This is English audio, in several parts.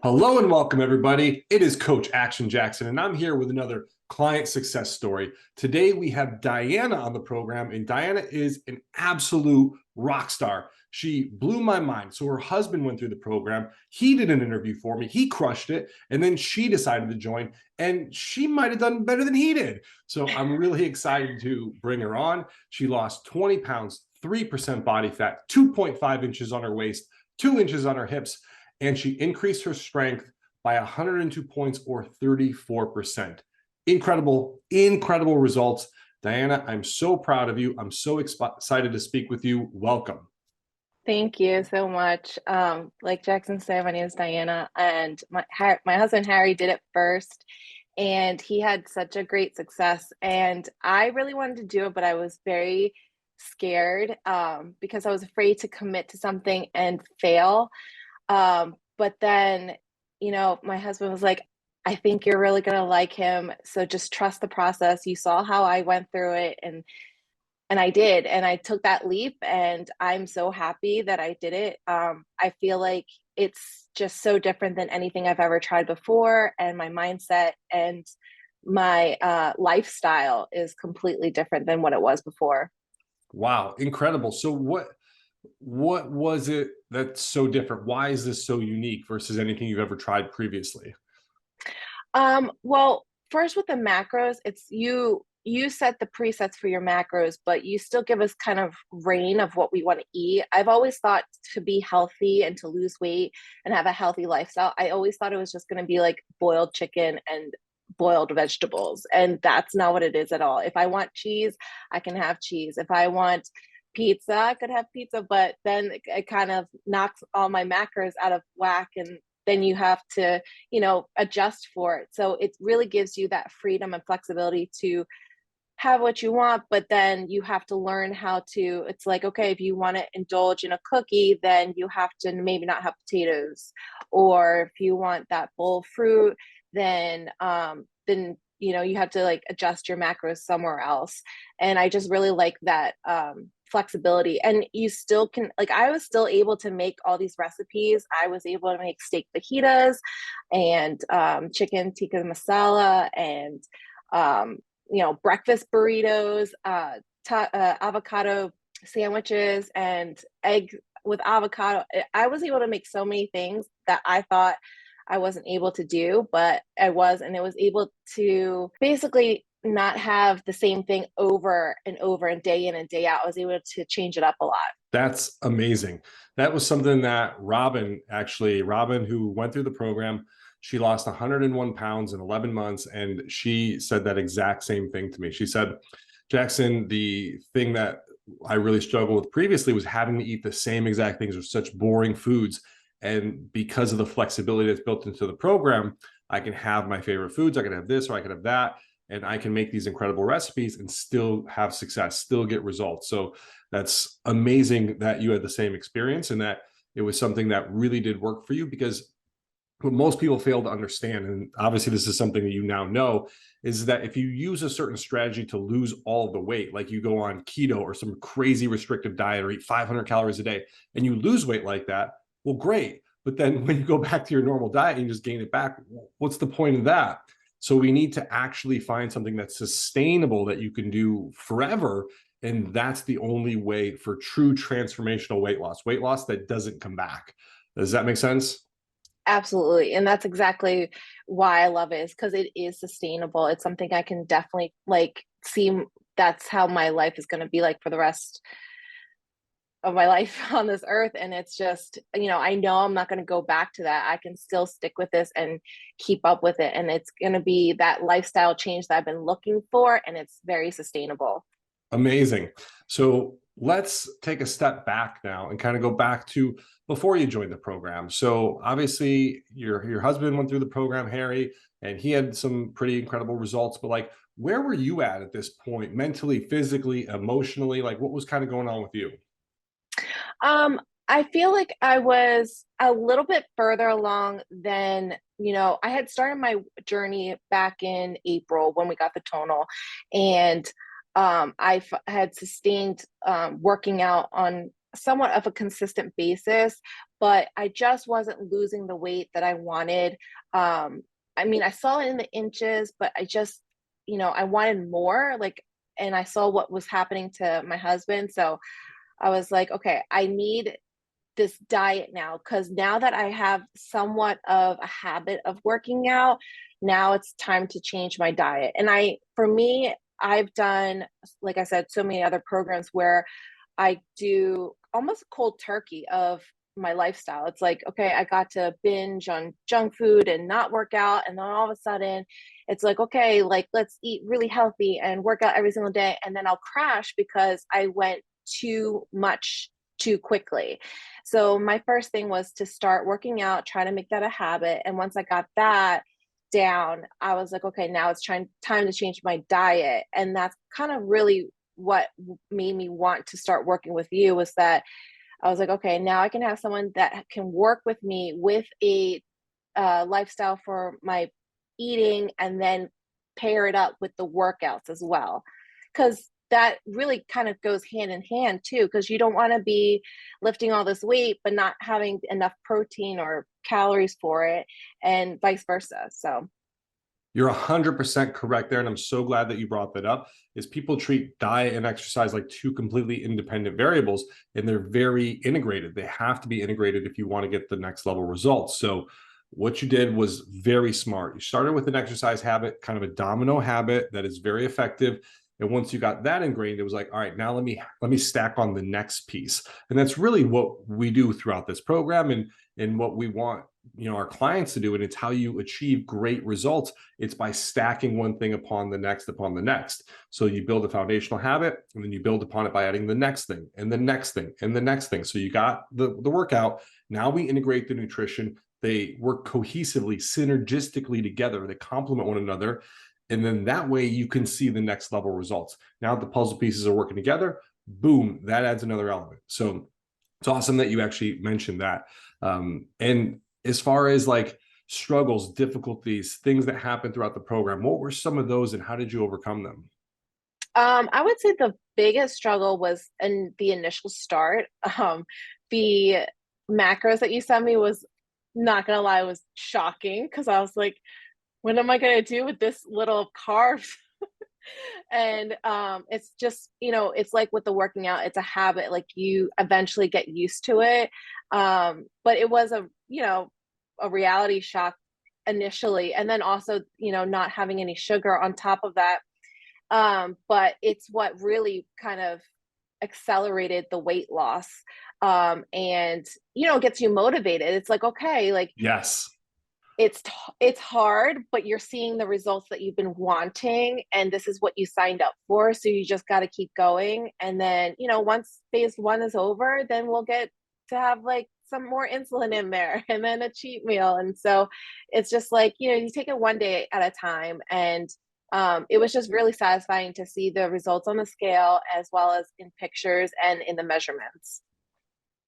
Hello and welcome, everybody. It is Coach Action Jackson, and I'm here with another client success story. Today, we have Diana on the program, and Diana is an absolute rock star. She blew my mind. So her husband went through the program. He did an interview for me. He crushed it. And then she decided to join, and she might have done better than he did. So I'm really excited to bring her on. She lost 20 pounds, 3% body fat, 2.5 inches on her waist, 2 inches on her hips, and she increased her strength by 102 points or 34%. Incredible, incredible results. Diana, I'm so proud of you. I'm so excited to speak with you. Welcome. Thank you so much. Like Jackson said, my name is Diana, and my husband Harry did it first, and he had such a great success. And I really wanted to do it, but I was very scared because I was afraid to commit to something and fail. But then, my husband was like, I think you're really gonna like him, so just trust the process. You saw how I went through it, and I did, and I took that leap, and I'm so happy that I did it. I feel like it's just so different than anything I've ever tried before, and my mindset and my lifestyle is completely different than what it was before. Wow, incredible. So what was it that's so different? Why is this so unique versus anything you've ever tried previously? Well, first with the macros, it's you set the presets for your macros, but you still give us kind of reign of what we want to eat. I've always thought to be healthy and to lose weight and have a healthy lifestyle, I always thought it was just going to be like boiled chicken and boiled vegetables. And that's not what it is at all. If I want cheese, I can have cheese. If I want pizza, I could have pizza, but then it kind of knocks all my macros out of whack, and then you have to, adjust for it. So it really gives you that freedom and flexibility to have what you want, but then you have to learn how to, it's like, okay, if you want to indulge in a cookie, then you have to maybe not have potatoes. Or if you want that bowl of fruit, then you have to like adjust your macros somewhere else. And I just really like that flexibility. And you still can, like, I was still able to make all these recipes. I was able to make steak fajitas and chicken tikka masala and breakfast burritos, avocado sandwiches, and egg with avocado. I was able to make so many things that I thought I wasn't able to do, but I was, and it was able to basically not have the same thing over and over and day in and day out. I was able to change it up a lot. That's amazing. That was something that Robin, who went through the program, she lost 101 pounds in 11 months. And she said that exact same thing to me. She said, Jackson, the thing that I really struggled with previously was having to eat the same exact things or such boring foods. And because of the flexibility that's built into the program, I can have my favorite foods. I can have this or I can have that. And I can make these incredible recipes and still have success, still get results. So that's amazing that you had the same experience and that it was something that really did work for you, because what most people fail to understand, and obviously this is something that you now know, is that if you use a certain strategy to lose all of the weight, like you go on keto or some crazy restrictive diet or eat 500 calories a day and you lose weight like that, well, great. But then when you go back to your normal diet and you just gain it back, what's the point of that? So we need to actually find something that's sustainable that you can do forever. And that's the only way for true transformational weight loss that doesn't come back. Does that make sense? Absolutely. And that's exactly why I love it, is because it is sustainable. It's something I can definitely like see. That's how my life is going to be like for the rest of my life on this earth. And it's just, I know I'm not going to go back to that. I can still stick with this and keep up with it. And it's going to be that lifestyle change that I've been looking for. And it's very sustainable. Amazing. So let's take a step back now and kind of go back to before you joined the program. So obviously your husband went through the program, Harry, and he had some pretty incredible results. But like, where were you at this point, mentally, physically, emotionally? Like, what was kind of going on with you? I feel like I was a little bit further along than, I had started my journey back in April when we got the tonal, and had sustained working out on somewhat of a consistent basis, but I just wasn't losing the weight that I wanted. I mean, I saw it in the inches, but I just, I wanted more, like, and I saw what was happening to my husband. So I was like, okay, I need this diet now, because now that I have somewhat of a habit of working out, now it's time to change my diet. And for me, I've done, like I said, so many other programs where I do almost cold turkey of my lifestyle. It's like, okay, I got to binge on junk food and not work out. And then all of a sudden, it's like, okay, like let's eat really healthy and work out every single day. And then I'll crash because I went too much too quickly. So my first thing was to start working out, try to make that a habit. And once I got that down, I was like, okay, now it's time to change my diet. And that's kind of really what made me want to start working with you, was that I was like, okay, now I can have someone that can work with me with a lifestyle for my eating, and then pair it up with the workouts as well. Because that really kind of goes hand in hand too, because you don't want to be lifting all this weight but not having enough protein or calories for it, and vice versa. So You're 100% correct there. And I'm so glad that you brought that up, is people treat diet and exercise like two completely independent variables, and they're very integrated. They have to be integrated if you want to get the next level results. So what you did was very smart. You started with an exercise habit, kind of a domino habit that is very effective. And once you got that ingrained, it was like, all right, now let me stack on the next piece. And that's really what we do throughout this program, and what we want our clients to do. And it's how you achieve great results. It's by stacking one thing upon the next, upon the next. So you build a foundational habit, and then you build upon it by adding the next thing and the next thing and the next thing. So you got the workout. Now we integrate the nutrition. They work cohesively, synergistically together. They complement one another. And then that way you can see the next level results. Now the puzzle pieces are working together, boom, that adds another element. So it's awesome that you actually mentioned that. And as far as like struggles, difficulties, things that happened throughout the program, what were some of those and how did you overcome them? I would say the biggest struggle was in the initial start. The macros that you sent me was, not gonna lie, was shocking, because I was like, what am I gonna do with this little carbs? And it's just, it's like with the working out, it's a habit, like you eventually get used to it. But it was a reality shock initially, and then also, not having any sugar on top of that. But it's what really kind of accelerated the weight loss. And gets you motivated. It's like, okay, like Yes. it's hard, but you're seeing the results that you've been wanting, and this is what you signed up for. So you just got to keep going. And then, once phase one is over, then we'll get to have like some more insulin in there and then a cheat meal. And so it's just like, you take it one day at a time. And it was just really satisfying to see the results on the scale, as well as in pictures and in the measurements.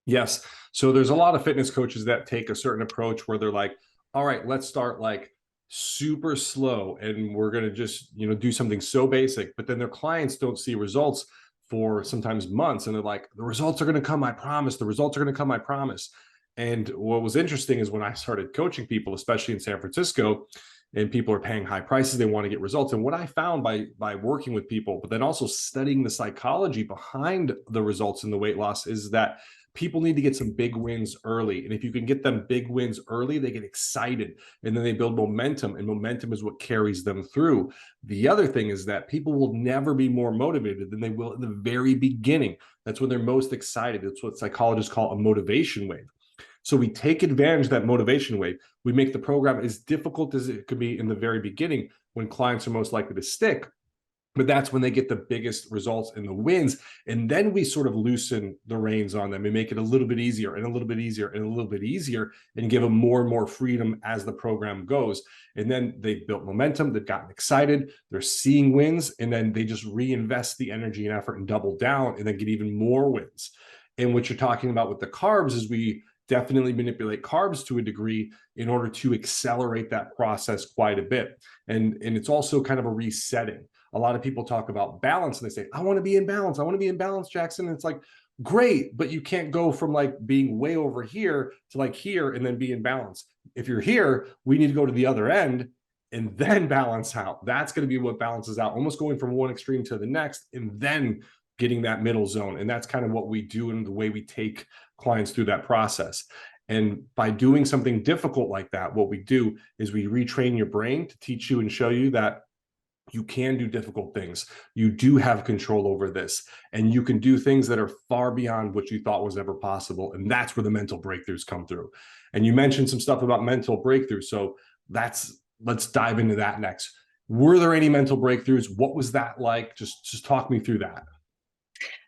Yes. So there's a lot of fitness coaches that take a certain approach where they're like, all right, let's start like super slow and we're going to just, do something so basic, but then their clients don't see results for sometimes months. And they're like, the results are going to come, I promise. The results are going to come, I promise. And what was interesting is when I started coaching people, especially in San Francisco, and people are paying high prices, they want to get results. And what I found by working with people, but then also studying the psychology behind the results in the weight loss, is that people need to get some big wins early. And if you can get them big wins early, they get excited and then they build momentum, and momentum is what carries them through. The other thing is that people will never be more motivated than they will in the very beginning. That's when they're most excited. It's what psychologists call a motivation wave. So we take advantage of that motivation wave. We make the program as difficult as it could be in the very beginning, when clients are most likely to stick. But that's when they get the biggest results and the wins. And then we sort of loosen the reins on them and make it a little bit easier and a little bit easier and a little bit easier, and give them more and more freedom as the program goes. And then they've built momentum, they've gotten excited, they're seeing wins, and then they just reinvest the energy and effort and double down and then get even more wins. And what you're talking about with the carbs is we definitely manipulate carbs to a degree in order to accelerate that process quite a bit. And it's also kind of a resetting. A lot of people talk about balance and they say, I want to be in balance. I want to be in balance, Jackson. And it's like, great, but you can't go from like being way over here to like here and then be in balance. If you're here, we need to go to the other end and then balance out. That's going to be what balances out, almost going from one extreme to the next and then getting that middle zone. And that's kind of what we do and the way we take clients through that process. And by doing something difficult like that, what we do is we retrain your brain to teach you and show you that you can do difficult things. You do have control over this, and you can do things that are far beyond what you thought was ever possible. And that's where the mental breakthroughs come through. And you mentioned some stuff about mental breakthroughs. So let's dive into that next. Were there any mental breakthroughs? What was that like? Just talk me through that.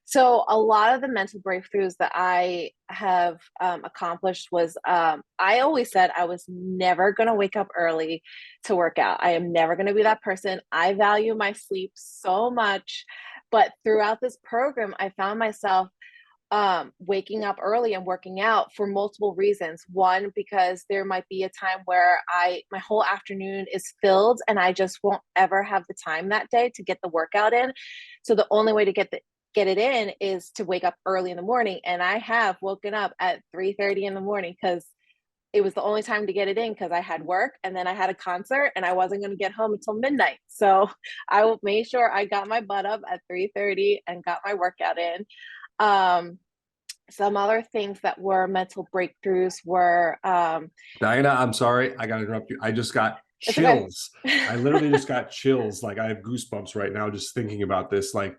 So a lot of the mental breakthroughs that I have accomplished was I always said I was never going to wake up early to work out. I am never going to be that person. I value my sleep so much. But throughout this program, I found myself waking up early and working out for multiple reasons. One, because there might be a time where my whole afternoon is filled and I just won't ever have the time that day to get the workout in. So the only way to get it in is to wake up early in the morning. And I have woken up at 3:30 in the morning because it was the only time to get it in because I had work and then I had a concert and I wasn't going to get home until midnight. So I made sure I got my butt up at 3:30 and got my workout in. Some other things that were mental breakthroughs were Diana, I'm sorry, I got to interrupt you. I just got it's okay. chills. I literally just got chills. Like I have goosebumps right now just thinking about this. Like,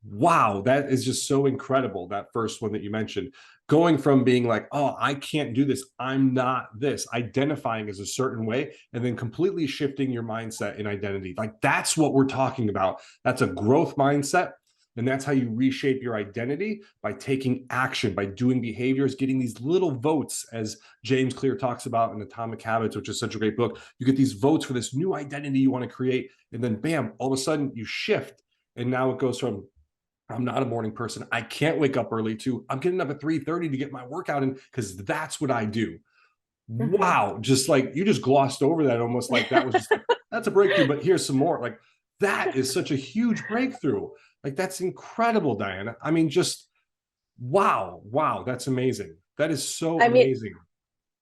wow, that is just so incredible. That first one that you mentioned, going from being like, oh, I can't do this, I'm not this, identifying as a certain way, and then completely shifting your mindset and identity. Like that's what we're talking about. That's a growth mindset. And that's how you reshape your identity, by taking action, by doing behaviors, getting these little votes, as James Clear talks about in Atomic Habits, which is such a great book. You get these votes for this new identity you want to create. And then bam, all of a sudden you shift. And now it goes from, I'm not a morning person, I can't wake up early, to I'm getting up at 3:30 to get my workout in because that's what I do. Mhm. Wow. Just like you just glossed over that, almost like that was just like, that's a breakthrough, but here's some more. Like that is such a huge breakthrough. Like that's incredible, Diana. I mean, just wow. Wow. That's amazing. That is so I mean, amazing.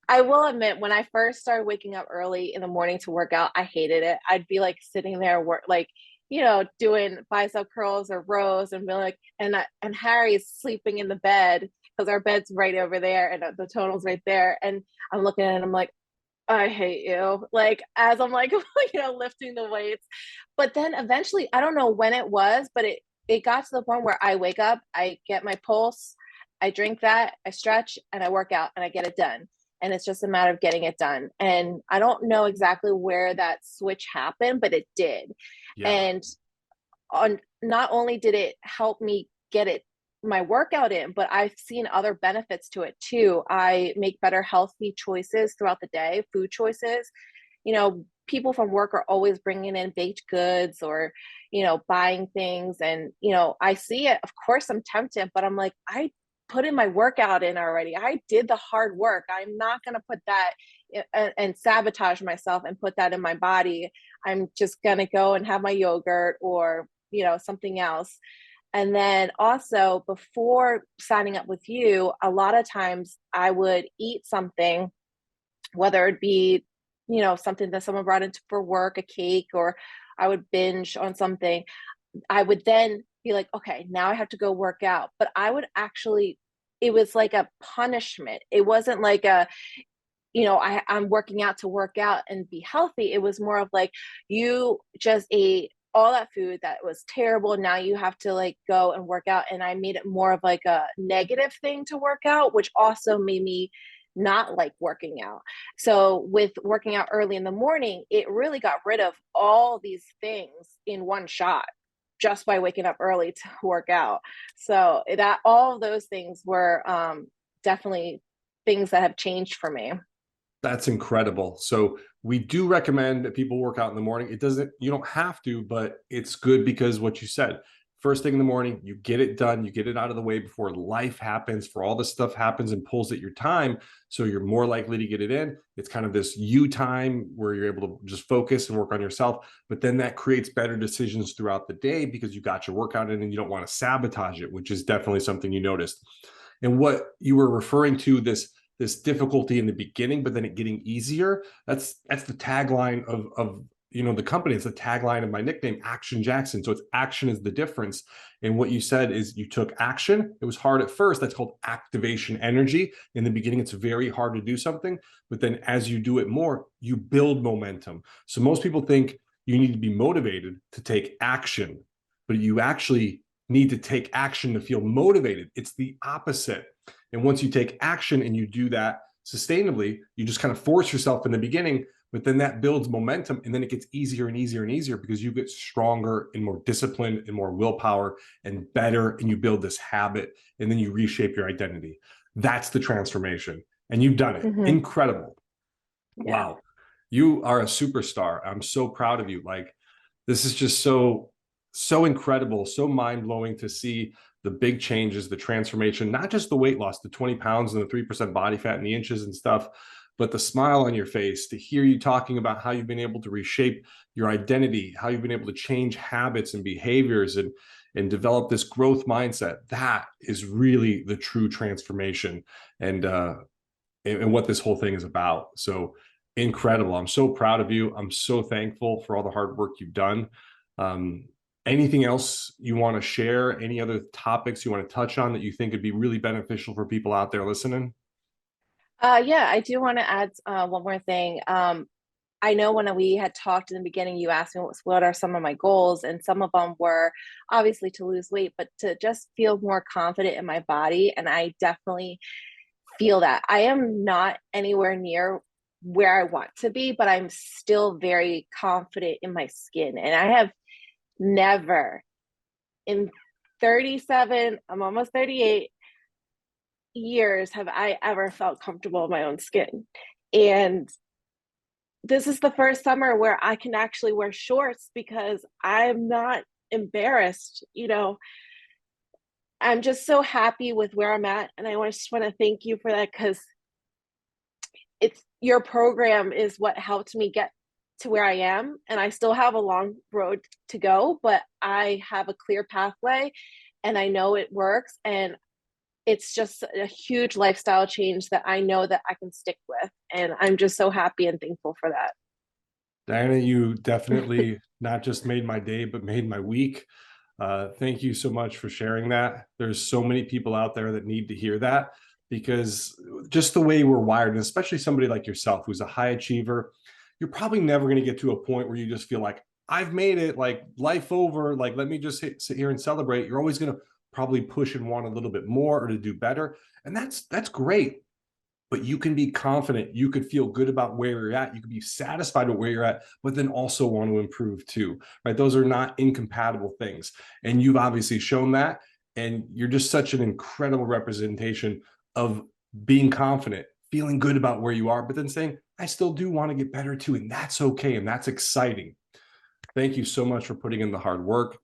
I will admit, when I first started waking up early in the morning to work out, I hated it. I'd be like sitting there, like, doing bicep curls or rows, and be like, and Harry's sleeping in the bed because our bed's right over there, and the tonal's right there, and I'm looking at it, and I'm like, I hate you. Like as I'm like, lifting the weights, but then eventually, I don't know when it was, but it got to the point where I wake up, I get my pulse, I drink that, I stretch, and I work out, and I get it done. And it's just a matter of getting it done. And I don't know exactly where that switch happened, but it did. Yeah. And on not only did it help me get it my workout in, but I've seen other benefits to it too. I make better healthy choices throughout the day, food choices. People from work are always bringing in baked goods or, buying things. And, I see it. Of course, I'm tempted, but I'm like, I put in my workout in already. I did the hard work. I'm not going to put that and sabotage myself and put that in my body. I'm just going to go and have my yogurt or, something else. And then also, before signing up with you, a lot of times I would eat something, whether it be, something that someone brought in for work, a cake, or I would binge on something. I would then be like, okay, now I have to go work out. But I would actually, it was like a punishment. It wasn't like I'm working out to work out and be healthy. It was more of like, you just ate all that food that was terrible. Now you have to like go and work out. And I made it more of like a negative thing to work out, which also made me not like working out. So with working out early in the morning, it really got rid of all these things in one shot just by waking up early to work out. So that all of those things were definitely things that have changed for me. That's incredible. So we do recommend that people work out in the morning. It doesn't, you don't have to, but it's good because what you said, first thing in the morning, you get it done, you get it out of the way before life happens, for all this stuff happens and pulls at your time. So you're more likely to get it in. It's kind of this you time where you're able to just focus and work on yourself. But then that creates better decisions throughout the day because you got your workout in and you don't want to sabotage it, which is definitely something you noticed. And what you were referring to, this difficulty in the beginning, but then it getting easier. That's the tagline of the company. It's the tagline of my nickname, Action Jackson. So it's action is the difference. And what you said is you took action. It was hard at first. That's called activation energy. In the beginning, it's very hard to do something, but then as you do it more, you build momentum. So most people think you need to be motivated to take action, but you actually need to take action to feel motivated. It's the opposite. And once you take action and you do that sustainably, you just kind of force yourself in the beginning, but then that builds momentum, and then it gets easier and easier and easier because you get stronger and more disciplined and more willpower and better, and you build this habit, and then you reshape your identity. That's the transformation, and you've done it. Mm-hmm. Incredible. Yeah. Wow. You are a superstar. I'm so proud of you. Like, this is just so incredible, so mind-blowing to see the big changes, the transformation, not just the weight loss, the 20 pounds and the 3% body fat and the inches and stuff, but the smile on your face, to hear you talking about how you've been able to reshape your identity, how you've been able to change habits and behaviors and develop this growth mindset. That is really the true transformation and what this whole thing is about. So incredible. I'm so proud of you. I'm so thankful for all the hard work you've done. Anything else you want to share? Any other topics you want to touch on that you think would be really beneficial for people out there listening? Yeah, I do want to add one more thing. I know when we had talked in the beginning, you asked me what are some of my goals, and some of them were obviously to lose weight, but to just feel more confident in my body. And I definitely feel that. I am not anywhere near where I want to be, but I'm still very confident in my skin. And I have never in 37, I'm almost 38 years, have I ever felt comfortable in my own skin. And this is the first summer where I can actually wear shorts because I'm not embarrassed. I'm just so happy with where I'm at. And I just want to thank you for that, because it's your program is what helped me get to where I am. And I still have a long road to go, but I have a clear pathway and I know it works. And it's just a huge lifestyle change that I know that I can stick with. And I'm just so happy and thankful for that. Diana, you definitely not just made my day, but made my week. Thank you so much for sharing that. There's so many people out there that need to hear that, because just the way we're wired, and especially somebody like yourself who's a high achiever, you're probably never going to get to a point where you just feel like, I've made it, like life over, like let me just sit here and celebrate. You're always going to probably push and want a little bit more or to do better. And that's great. But you can be confident, you could feel good about where you're at, you can be satisfied with where you're at, but then also want to improve too, right? Those are not incompatible things, and you've obviously shown that. And you're just such an incredible representation of being confident, feeling good about where you are, but then saying, I still do want to get better too, and that's okay, and that's exciting. Thank you so much for putting in the hard work,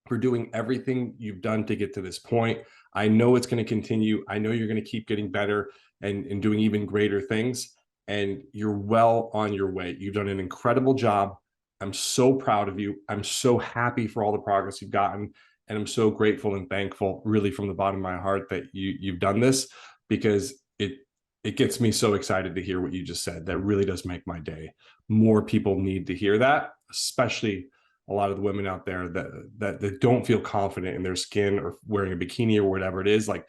for doing everything you've done to get to this point. I know it's going to continue. I know you're going to keep getting better and doing even greater things. And you're well on your way. You've done an incredible job. I'm so proud of you. I'm so happy for all the progress you've gotten. And I'm so grateful and thankful, really from the bottom of my heart, that you've done this, because it gets me so excited to hear what you just said. That really does make my day. More people need to hear that, especially a lot of the women out there that don't feel confident in their skin or wearing a bikini or whatever it is. Like,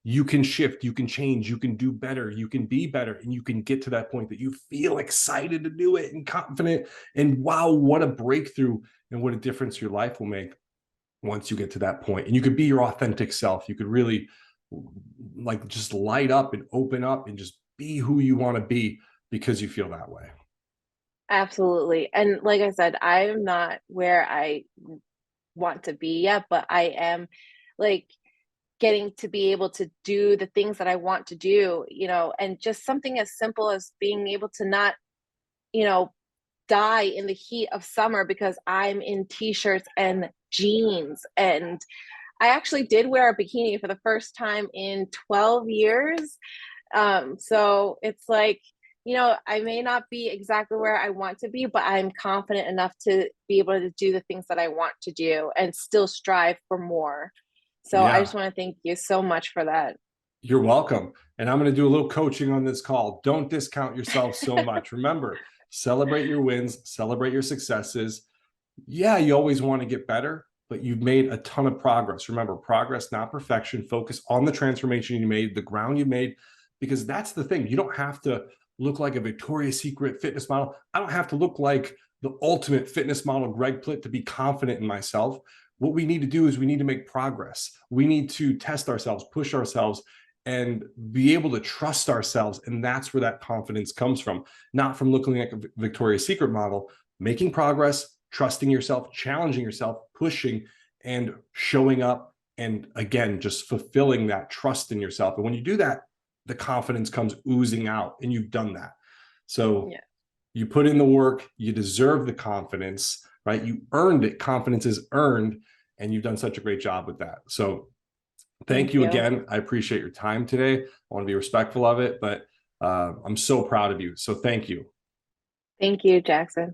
you can shift, you can change, you can do better, you can be better, and you can get to that point that you feel excited to do it and confident. And wow, what a breakthrough and what a difference your life will make once you get to that point. And you could be your authentic self. You could really like just light up and open up and just be who you want to be because you feel that way. Absolutely. And like I said, I'm not where I want to be yet, but I am like getting to be able to do the things that I want to do, and just something as simple as being able to not, you know, die in the heat of summer because I'm in t-shirts and jeans. And I actually did wear a bikini for the first time in 12 years. So it's like, you know, I may not be exactly where I want to be, but I'm confident enough to be able to do the things that I want to do and still strive for more. So I Yeah, just want to thank you so much for that. you're welcome. And I'm going to do a little coaching on this call. Don't discount yourself so much. Remember, celebrate your wins, celebrate your successes. Yeah, you always want to get better, but you've made a ton of progress. Remember, progress, not perfection. Focus on the transformation you made, the ground you made, because that's the thing. You don't have to look like a Victoria's Secret fitness model. I don't have to look like the ultimate fitness model, Greg Plitt, to be confident in myself. What we need to do is we need to make progress. We need to test ourselves, push ourselves, and be able to trust ourselves. And that's where that confidence comes from, not from looking like a Victoria's Secret model. Making progress, trusting yourself, challenging yourself, pushing, and showing up. And again, just fulfilling that trust in yourself. And when you do that, the confidence comes oozing out, and you've done that. So Yeah. you put in the work, you deserve the confidence, right? You earned it. Confidence is earned, and you've done such a great job with that. So thank Thank you you. again. I appreciate your time today. I want to be respectful of it, but I'm so proud of you. So thank you. Thank you, Jackson.